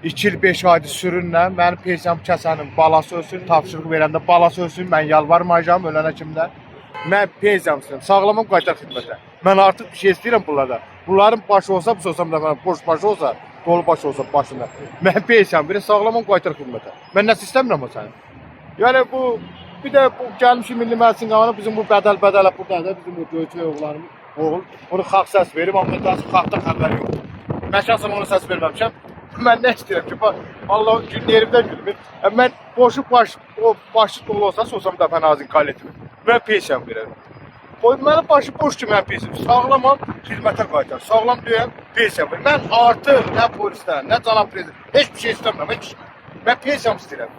2 il 5 aydır sürünlə. Mənim pensiyam kəsənin balası ölsün, tapşırıq verəndə balası ölsün. Mən yalvarmayacağam ölənə kimdən. Mən pensiyam istəyirəm, sağlamam qaytar xidmətə. Mən artıq bir şey istəyirəm bunlardan. Bunların başı olsa, bu sosam da mən boş başı olsa, dolu başı olsa başında. Mən pensiyam verir, sağlamam qaytar xidmətə. Mən nəsə istəmirəm o sənin. Yəni bu, bir də bu gəlmişim Milli Məclisin qalanı bizim bu bədəl buradadır, bizim bu göyçək oğlanımız. Oğul, onu xalq səs verim, amma xalqdan xəbəri yoxdur. Mən şəxsən ona səs verməmişəm. Mən nə istəyirəm ki, Allah günlərimdən gülmür. Mən başı dolu olsa, sosam da nazin kalletimi. Mən pensiyam verərəm. Mənim başı boş ki, mən pensiyam. Sağlamam, xidmətə qaytar. Sağlam deyəm, pensiyam verəm. Mən artıq nə polisdən, nə cənab prezident, heç bir şey istəmirəm, heç. Mən pensiyam istəyirəm.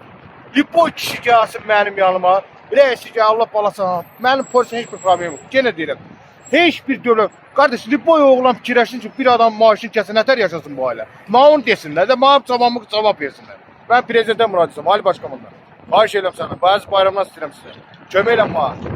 Lipoy kişi gəlsin mənim yanıma, rəisi gəl, Allah balasına. Mənim polisin heç bir problem yox. Yenə deyirəm. Heç bir dövlət. Qardaş, Lipoy oğlan fikirləşsin ki, bir adam maaşını kəsin, nətər yaşasın bu ailə? Mənə onu desinlər də, mənə cavab versinlər. Mən prezidentə müraciət edirəm, Ali Başkomandan. Xahiş edirəm sənə, bəzi bayramlar istəyirəm sizə. Kömək elə mənə.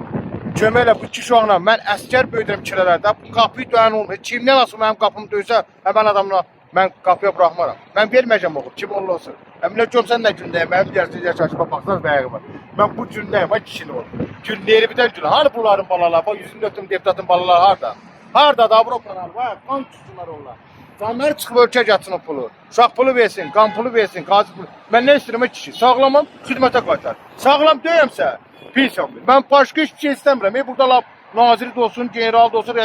Kömək elə bu iki uşaqla. Mən əskər böyüdürəm kilərlərdə. Bu qapıyı döyən olmur. Kimdən asıl mənim qapımı döysə, mən adamla mən qapıya buraxmaram. Mən verməyəcəm oğul, kim olur olsun. Nə gömsən nə gündəyəm, mənim deyərsin, yaşaşıma baxsanız bəyağı. Mən bu gündəyəm, ay kişini olur. Günləri bitən gün. Hani bunların balaları, bak 104 deputatın balaları harada? Harada da Avropalar var, kan tutsunlar onlar. Canları çıxıb ölkə gətirsin o pulu. Uşaq pulu versin, qan pulu versin, qazi pulu. Mən nə istəyirəm kişi? Sağlamam, xidmətə qaytar. Sağlam deyəmsə, pensiyam. Mən başqa heç bir şey istəmirəm. Burada naziri də olsun, general da olsun,